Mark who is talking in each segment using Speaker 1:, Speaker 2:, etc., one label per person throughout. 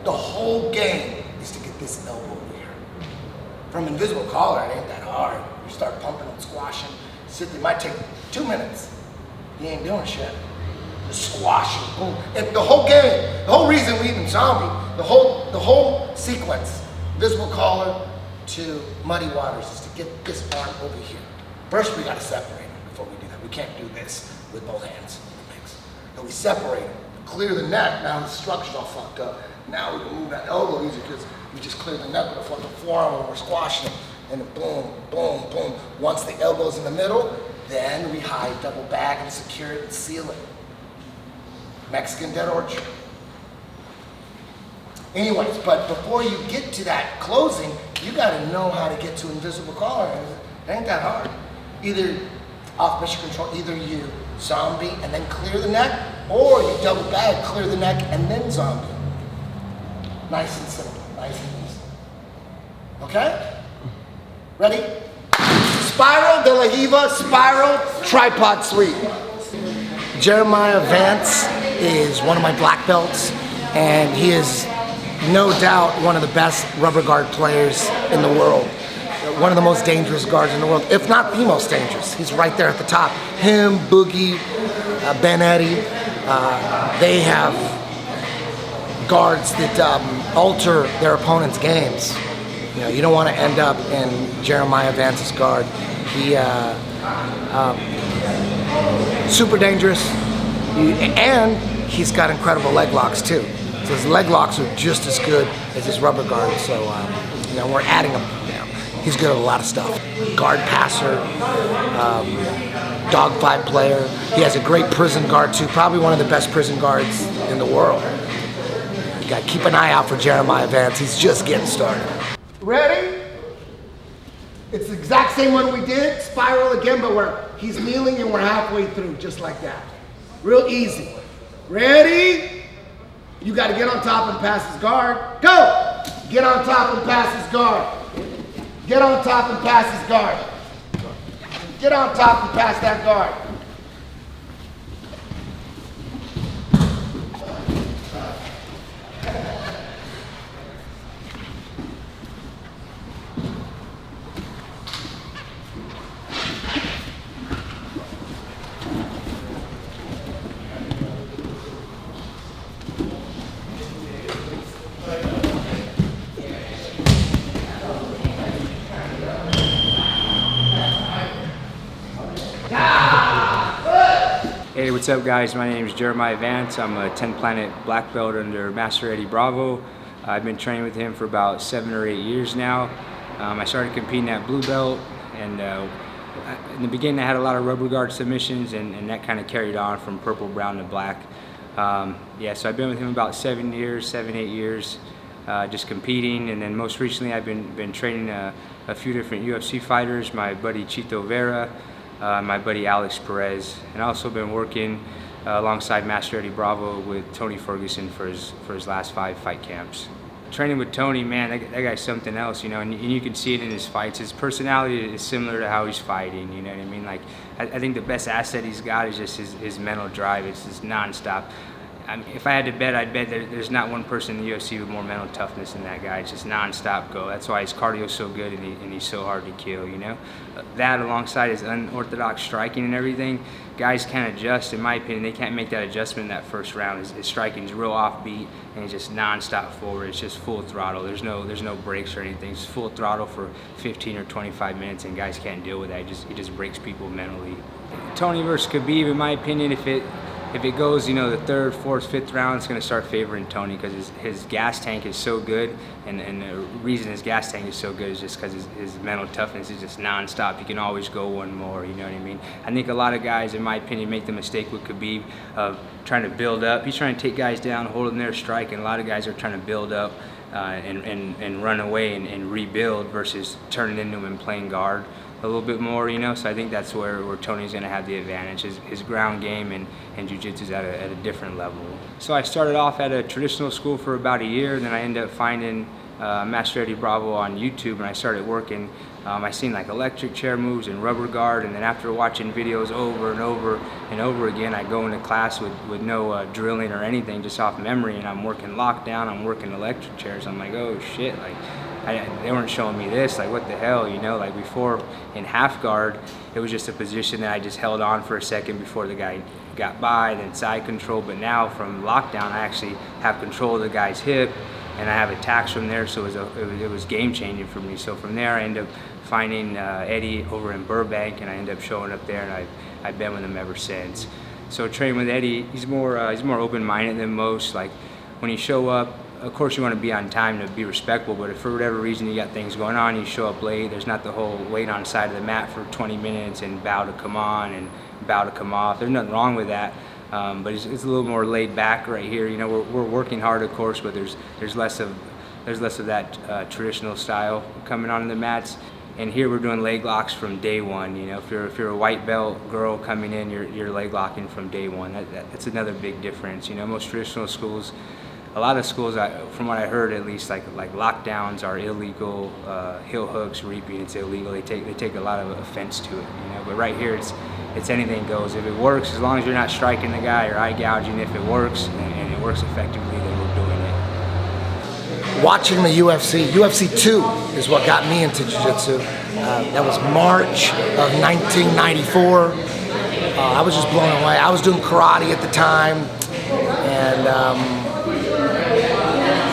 Speaker 1: The whole game is to get this elbow over here. From invisible collar, it ain't that hard. You start pumping and squashing. It might take 2 minutes. You ain't doing shit. Just squashing, boom. If the whole game, the whole reason we even zombie, the whole sequence, invisible collar to muddy waters, is to get this arm over here. First, we gotta separate them before we do that. We can't do this with both hands in the mix. So we separate them, clear the neck. Now the structure's all fucked up. Now we can move that elbow easier because we just clear the neck with a fucking forearm when we're squashing them. And then boom, boom, boom. Once the elbow's in the middle, then we hide, double back, and secure it and seal it. Mexican dead orchard. Anyways, but before you get to that closing, you gotta know how to get to invisible collar. It ain't that hard. Either off mission control, either you zombie and then clear the neck, or you double bag, clear the neck, and then zombie. Nice and simple, nice and easy. Okay? Ready? Spiral de la Hiva, spiral, tripod sweep. Jeremiah Vance is one of my black belts, and he is no doubt one of the best rubber guard players in the world. One of the most dangerous guards in the world, if not the most dangerous. He's right there at the top. Him, Boogie, Ben Eddy, they have guards that alter their opponent's games. You know, you don't want to end up in Jeremiah Vance's guard. He super dangerous, and he's got incredible leg locks too. So his leg locks are just as good as his rubber guards. So you know, we're adding him. He's good at a lot of stuff. Guard passer, dogfight player. He has a great prison guard too. Probably one of the best prison guards in the world. You got to keep an eye out for Jeremiah Vance. He's just getting started. Ready? It's the exact same one we did. Spiral again, but he's kneeling and we're halfway through, just like that. Real easy. Ready? You got to get on top and pass his guard. Go! Get on top and pass his guard. Get on top and pass his guard. Get on top and pass that guard.
Speaker 2: Hey, what's up guys? My name is Jeremiah Vance. I'm a 10 planet black belt under Master Eddie Bravo. I've been training with him for about 7 or 8 years now. I started competing at blue belt, and in the beginning I had a lot of rubber guard submissions, and that kind of carried on from purple, brown to black. Yeah, so I've been with him about 7 years, 7, 8 years, just competing, and then most recently I've been training a few different UFC fighters, my buddy Chito Vera, my buddy Alex Perez, and I've also been working alongside Master Eddie Bravo with Tony Ferguson for his last 5 fight camps. Training with Tony, man, that guy's something else, you know, and you can see it in his fights. His personality is similar to how he's fighting, you know what I mean? Like, I think the best asset he's got is just his mental drive. It's just nonstop. I mean, if I had to bet, I'd bet there's not one person in the UFC with more mental toughness than that guy. It's just non-stop go. That's why his cardio's so good and he's so hard to kill, you know? That alongside his unorthodox striking and everything, guys can't adjust, in my opinion. They can't make that adjustment in that first round. His striking's real offbeat and he's just non-stop forward. It's just full throttle. There's no breaks or anything. It's full throttle for 15 or 25 minutes and guys can't deal with that. It just breaks people mentally. Tony versus Khabib, in my opinion, if it goes, you know, the 3rd, 4th, 5th round, it's going to start favoring Tony because his gas tank is so good, and the reason his gas tank is so good is just because his mental toughness is just non-stop. He can always go one more, you know what I mean? I think a lot of guys, in my opinion, make the mistake with Khabib of trying to build up. He's trying to take guys down, holding their strike, and a lot of guys are trying to build up and run away and rebuild versus turning into him and playing guard a little bit more, you know. So I think that's where Tony's going to have the advantage. His ground game and Jiu-Jitsu is at a different level. So I started off at a traditional school for about a year, and then I ended up finding Master Eddie Bravo on YouTube and I started working. I seen like electric chair moves and rubber guard, and then after watching videos over and over and over again, I go into class with no drilling or anything, just off memory, and I'm working lockdown, I'm working electric chairs. I'm like, oh shit, like they weren't showing me this, like what the hell, you know? Like before in half guard, it was just a position that I just held on for a second before the guy got by, then side control, but now from lockdown, I actually have control of the guy's hip, and I have attacks from there, so it was game changing for me. So from there, I ended up finding Eddie over in Burbank, and I ended up showing up there, and I've been with him ever since. So training with Eddie, he's more open-minded than most. Like when you show up, of course you want to be on time to be respectful, but if for whatever reason you got things going on, you show up late, there's not the whole wait on the side of the mat for 20 minutes and bow to come on and bow to come off. There's nothing wrong with that. But it's a little more laid back right here. You know, we're working hard, of course, but there's less of that traditional style coming on the mats. And here we're doing leg locks from day one. You know, if you're a white belt girl coming in, you're leg locking from day one. That's another big difference. You know, most traditional schools, a lot of schools, from what I heard at least, like lockdowns are illegal. Heel hooks, reaping, it's illegal. They take a lot of offense to it. You know, but right here it's anything goes. If it works, as long as you're not striking the guy or eye gouging, if it works and it works effectively, then we're doing it.
Speaker 1: Watching the UFC 2 is what got me into Jiu-Jitsu. That was March of 1994. I was just blown away. I was doing karate at the time, and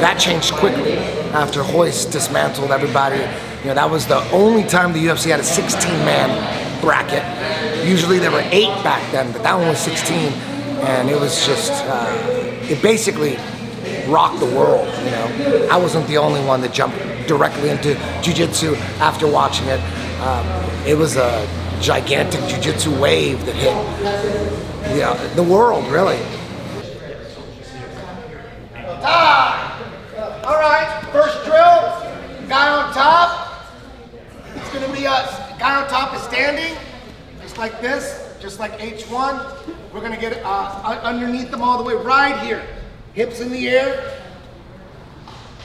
Speaker 1: that changed quickly after Hoist dismantled everybody. You know, that was the only time the UFC had a 16-man bracket. Usually there were 8 back then, but that one was 16, and it was just, it basically rocked the world, you know. I wasn't the only one that jumped directly into Jiu-Jitsu after watching it. It was a gigantic Jiu-Jitsu wave that hit the world, really. All right, first drill, guy on top. It's gonna be guy on top is standing, just like this, just like H1. We're gonna get underneath them all the way right here. Hips in the air.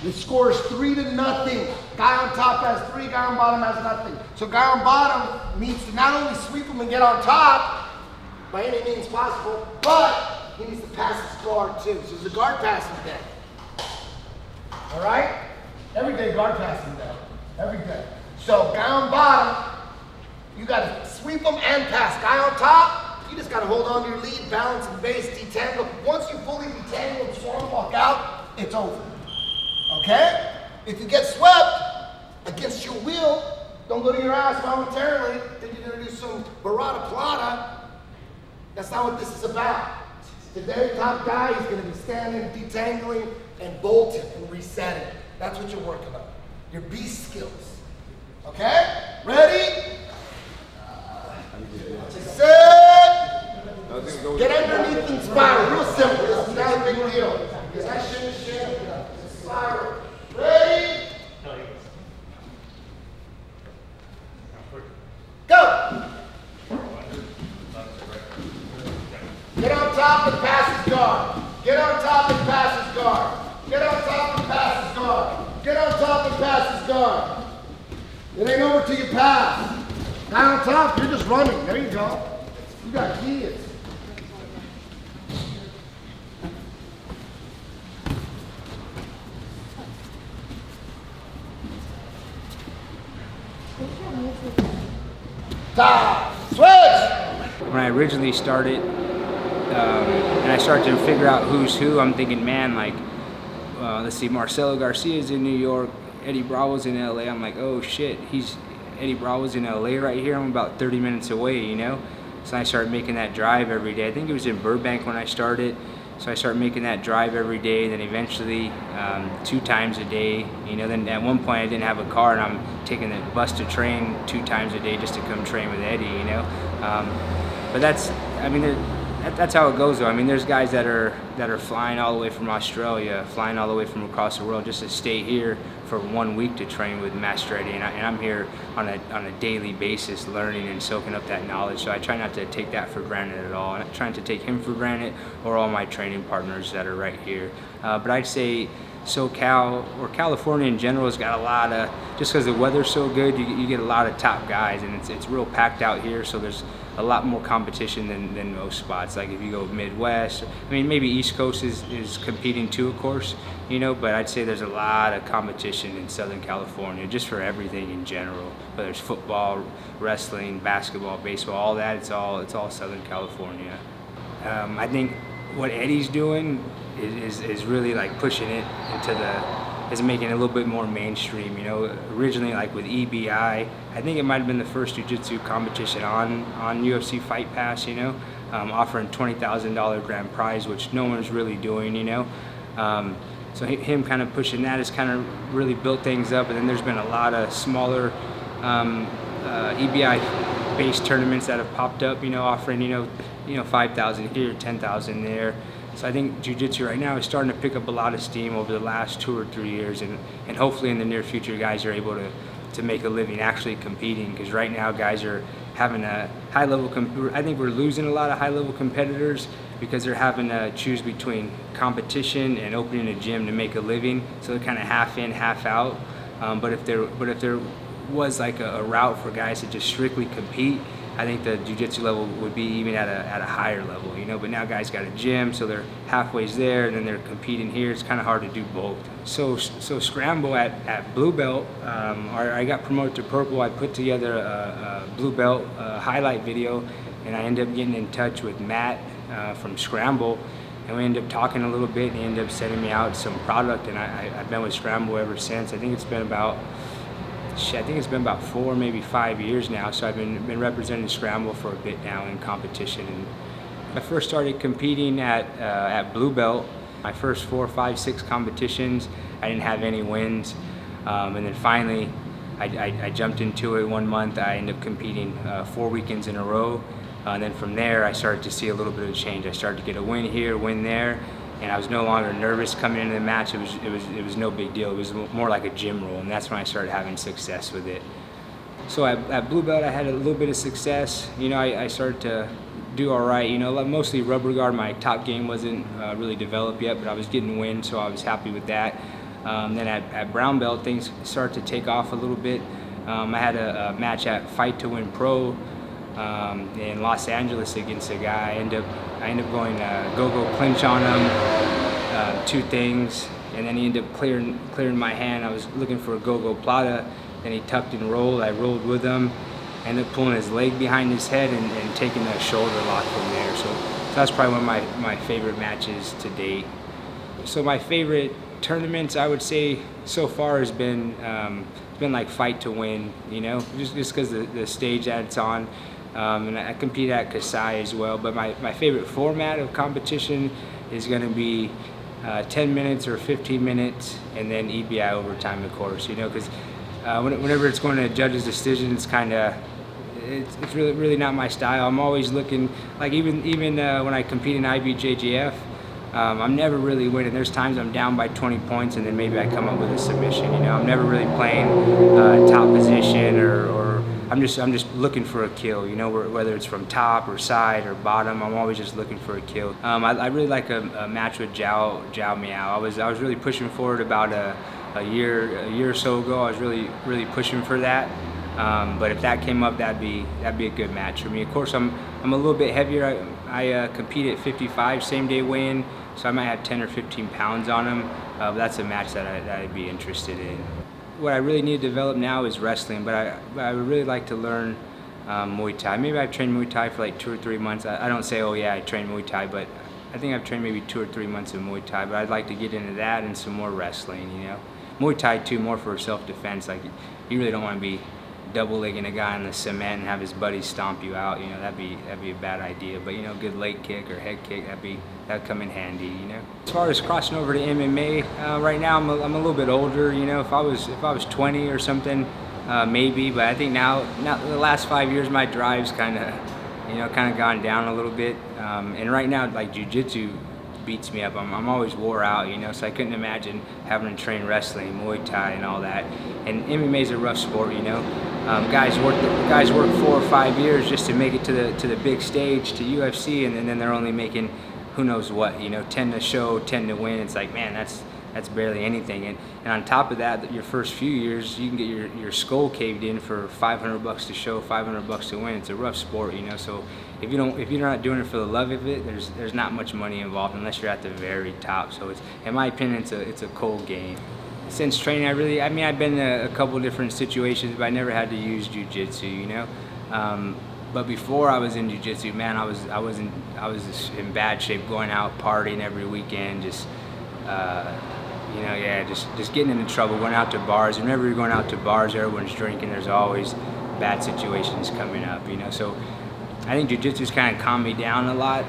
Speaker 1: The score is 3-0. Guy on top has 3, guy on bottom has nothing. So guy on bottom needs to not only sweep him and get on top, by any means possible, but he needs to pass his guard too. So there's a guard passing day. All right? Every day guard passing day. Every day. So guy on bottom, you gotta sweep him and pass. Guy on top, you just gotta hold on to your lead, balance and base, detangle. Once you fully detangle and swan walk out, it's over. Okay? If you get swept against your will, don't go to your ass voluntarily, then you're gonna do some barada plata. That's not what this is about. The very top guy is gonna be standing, detangling, and bolting and resetting. That's what you're working on. Your beast skills. Okay? Ready? Set. Get underneath and spiral. Real simple. This is not a big deal. Is that shit? Spiral. Ready? Go. Get on top and pass his guard. Get on top and pass his guard. Get on top and pass his guard. Get on top and pass his guard. It ain't over till you pass. Down on top, you're just running. There you go. You got kids. Stop. Switch!
Speaker 2: When I originally started, and I started to figure out who's who, I'm thinking, man, like, let's see, Marcelo Garcia's in New York, Eddie Bravo's in LA. I'm like, oh shit, Eddie Bravo's in LA right here. I'm about 30 minutes away, you know? So I started making that drive every day. I think it was in Burbank when I started. So I started making that drive every day, then eventually 2 times a day. You know, then at one point I didn't have a car and I'm taking the bus to train 2 times a day just to come train with Eddie, you know? But that's how it goes though. I mean, there's guys that are flying all the way from Australia, flying all the way from across the world just to stay here for 1 week to train with Master Eddie, and I'm here on a daily basis learning and soaking up that knowledge. So I try not to take that for granted at all. I'm not trying to take him for granted or all my training partners that are right here. But I'd say SoCal or California in general has got a lot of, just because the weather's so good, you get a lot of top guys, and it's real packed out here, so there's a lot more competition than most spots. Like if you go Midwest, I mean maybe East Coast is competing too, of course, you know, but I'd say there's a lot of competition in Southern California just for everything in general, whether it's football, wrestling, basketball, baseball, all that, it's all Southern California. I think what Eddie's doing is really like pushing it is making it a little bit more mainstream. You know, originally like with EBI, I think it might have been the first jiu-jitsu competition on UFC Fight Pass, you know, offering $20,000 grand prize, which no one's really doing, you know. So him kind of pushing that has kind of really built things up, and then there's been a lot of smaller EBI based tournaments that have popped up, you know, offering, you know, 5,000 here, 10,000 there. So I think jiu-jitsu right now is starting to pick up a lot of steam over the last 2 or 3 years, and hopefully in the near future guys are able to make a living actually competing, because right now guys are having a high level, I think we're losing a lot of high level competitors because they're having to choose between competition and opening a gym to make a living, so they're kind of half in, half out. But if there was like a route for guys to just strictly compete, I think the jiu-jitsu level would be even at a higher level, you know. But now guys got a gym, so they're halfway there, and then they're competing here. It's kind of hard to do both. So Scramble at Blue Belt, I got promoted to Purple. I put together a Blue Belt highlight video, and I ended up getting in touch with Matt from Scramble, and we ended up talking a little bit, and he ended up sending me out some product, and I've been with Scramble ever since. I think it's been about 4, maybe 5 years now, so I've been representing Scramble for a bit now in competition. And I first started competing at Blue Belt. My first 4, 5, 6 competitions, I didn't have any wins, and then finally I jumped into it one month. I ended up competing 4 weekends in a row, and then from there I started to see a little bit of change. I started to get a win here, win there, and I was no longer nervous coming into the match. It was no big deal. It was more like a gym roll, and that's when I started having success with it. So at Blue Belt, I had a little bit of success. You know, I started to do all right. You know, mostly rubber guard. My top game wasn't really developed yet, but I was getting wins, so I was happy with that. Then at Brown Belt, things started to take off a little bit. I had a match at Fight to Win Pro in Los Angeles against a guy. I ended up going go-go clinch on him, 2 things, and then he ended up clearing my hand. I was looking for a go-go plata, then he tucked and rolled. I rolled with him, ended up pulling his leg behind his head and taking a shoulder lock from there. So that's probably one of my favorite matches to date. So my favorite tournaments, I would say, so far has been like Fight to Win, you know, just because the stage that it's on. And I compete at Kasai as well, but my favorite format of competition is going to be 10 minutes or 15 minutes, and then EBI overtime, of course, you know, because whenever it's going to judges' decision, it's kind of, it's really not my style. I'm always looking, like even when I compete in IBJJF, I'm never really winning. There's times I'm down by 20 points, and then maybe I come up with a submission, you know. I'm never really playing top position or I'm just looking for a kill, you know, whether it's from top or side or bottom. I'm always just looking for a kill. I really like a match with Jiao Miao. I was really pushing for it about a year or so ago. I was really pushing for that. But if that came up, that'd be a good match for me. Of course, I'm a little bit heavier. I compete at 55 same day weigh-in, so I might have 10 or 15 pounds on him. But that's a match that I'd be interested in. What I really need to develop now is wrestling, but I would really like to learn Muay Thai. Maybe I've trained Muay Thai for like 2 or 3 months. I don't say, oh yeah, I train Muay Thai, but I think I've trained maybe 2 or 3 months of Muay Thai, but I'd like to get into that and some more wrestling, you know. Muay Thai too, more for self-defense. Like, you really don't want to be double-legging a guy on the cement and have his buddies stomp you out, you know. That'd be a bad idea. But, you know, good leg kick or head kick, that'd come in handy, you know. As far as crossing over to MMA, right now I'm a little bit older, you know. If I was 20 or something, maybe. But I think now the last 5 years, my drive's kind of gone down a little bit. And right now, like, jiu-jitsu beats me up. I'm always wore out, you know, so I couldn't imagine having to train wrestling, Muay Thai, and all that. And MMA is a rough sport, you know. Guys work 4 or 5 years just to make it to the big stage, to UFC, and then they're only making who knows what, you know, 10 to show, 10 to win. It's like, man, that's that's barely anything. And on top of that, your first few years, you can get your skull caved in for $500 to show, $500 to win. It's a rough sport, you know. So if you're not doing it for the love of it, there's not much money involved unless you're at the very top. So it's, in my opinion, it's a cold game. Since training, I've been in a couple different situations, but I never had to use jiu-jitsu, you know. But before I was in jiu-jitsu, man, I was in bad shape, going out partying every weekend, just just getting into trouble, going out to bars. Whenever you're going out to bars, everyone's drinking. There's always bad situations coming up, you know. So I think jiu-jitsu's kind of calmed me down a lot.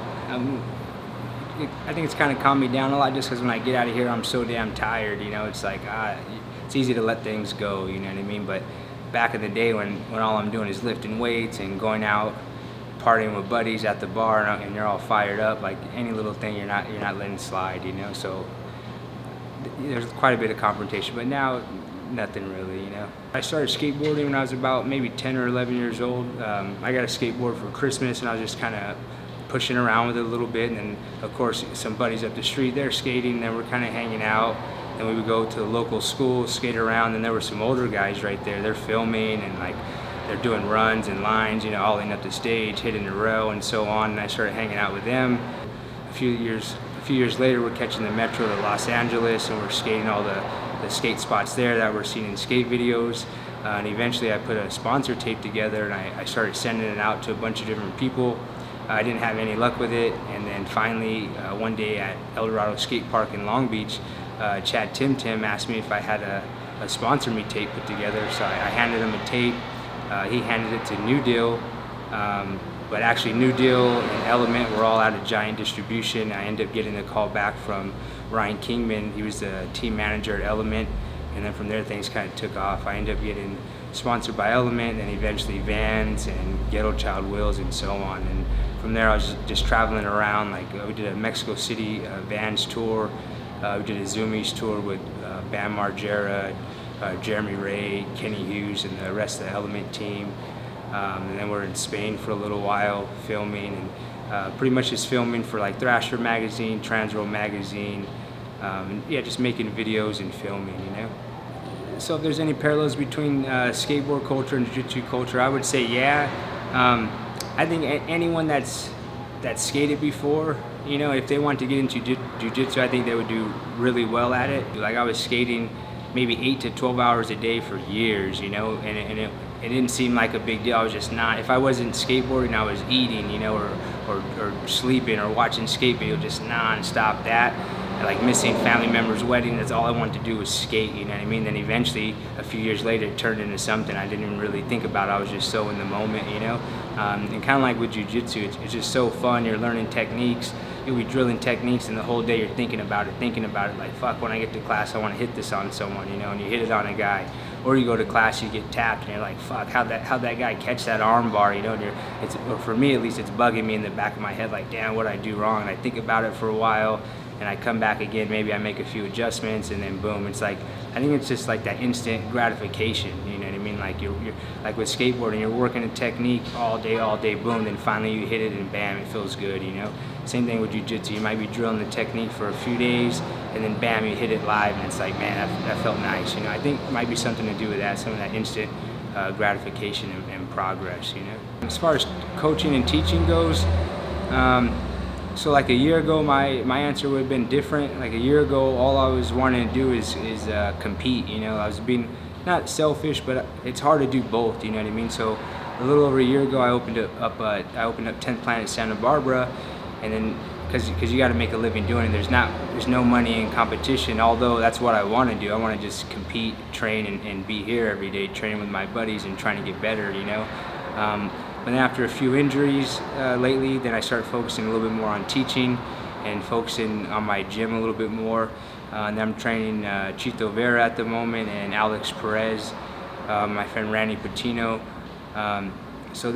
Speaker 2: I think it's kind of calmed me down a lot just because when I get out of here, I'm so damn tired, you know. It's like, it's easy to let things go, you know what I mean? But back in the day when all I'm doing is lifting weights and going out, partying with buddies at the bar, and you're all fired up, like any little thing you're not letting slide, you know. So there's quite a bit of confrontation, but now nothing really, you know. I started skateboarding when I was about maybe 10 or 11 years old. I got a skateboard for Christmas, and I was just kind of pushing around with it a little bit, and then of course some buddies up the street, they're skating, and we're kind of hanging out, and we would go to the local school, skate around, and there were some older guys right there, they're filming, and like they're doing runs and lines, you know, olling up the stage, hitting the rail, and so on, and I started hanging out with them. A few years later, we're catching the metro to Los Angeles, and we're skating all the skate spots there that we're seeing in skate videos, and eventually I put a sponsor tape together, and I started sending it out to a bunch of different people. I didn't have any luck with it, and then finally one day at El Dorado Skate Park in Long Beach, Chad Tim asked me if I had a sponsor me tape put together, so I handed him a tape. He handed it to New Deal, but actually New Deal and Element were all out of giant distribution. I ended up getting a call back from Ryan Kingman. He was the team manager at Element, and then from there things kind of took off. I ended up getting sponsored by Element, and eventually Vance and Ghetto Child Wheels and so on. And from there I was just traveling around. Like we did a Mexico City Vans tour, we did a Zoomies tour with Bam Margera, Jeremy Ray, Kenny Hughes, and the rest of the Element team. And then we're in Spain for a little while filming, and pretty much just filming for like Thrasher magazine, Transworld magazine, and yeah, just making videos and filming, you know. So if there's any parallels between skateboard culture and jiu-jitsu culture, I would say yeah. I think anyone that's skated before, you know, if they want to get into jiu-jitsu, I think they would do really well at it. Like I was skating maybe 8 to 12 hours a day for years, you know, and it didn't seem like a big deal. I was just not. If I wasn't skateboarding, I was eating, you know, or sleeping or watching skate videos, just non-stop that. Like missing family members' wedding, that's all I wanted to do was skate, you know what I mean? Then eventually, a few years later, it turned into something I didn't even really think about. I was just so in the moment, you know? And kind of like with jiu-jitsu, it's just so fun. You're learning techniques, you'll be drilling techniques, and the whole day you're thinking about it, like, fuck, when I get to class, I want to hit this on someone, you know, and you hit it on a guy. Or you go to class, you get tapped, and you're like, fuck, how'd that guy catch that arm bar, you know? Or for me, at least, it's bugging me in the back of my head, like, damn, what'd I do wrong? And I think about it for a while, and I come back again, maybe I make a few adjustments, and then boom, it's like, I think it's just like that instant gratification, you know what I mean? Like you're like with skateboarding, you're working a technique all day, boom, then finally you hit it and bam, it feels good, you know? Same thing with jiu-jitsu, you might be drilling the technique for a few days, and then bam, you hit it live, and it's like, man, that felt nice, you know? I think it might be something to do with that, some of that instant gratification and progress, you know? As far as coaching and teaching goes, so like a year ago, my answer would have been different. Like a year ago, all I was wanting to do is compete, you know? I was being, not selfish, but it's hard to do both, you know what I mean? So a little over a year ago, I opened up 10th Planet Santa Barbara, and then, because you got to make a living doing it, there's no money in competition, although that's what I want to do. I want to just compete, train, and be here every day, training with my buddies and trying to get better, you know? But then after a few injuries lately, then I started focusing a little bit more on teaching and focusing on my gym a little bit more. And I'm training Chito Vera at the moment, and Alex Perez, my friend Randy Patino. So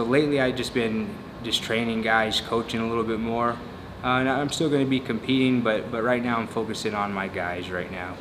Speaker 2: lately I've just been training guys, coaching a little bit more. And I'm still going to be competing, but right now I'm focusing on my guys right now.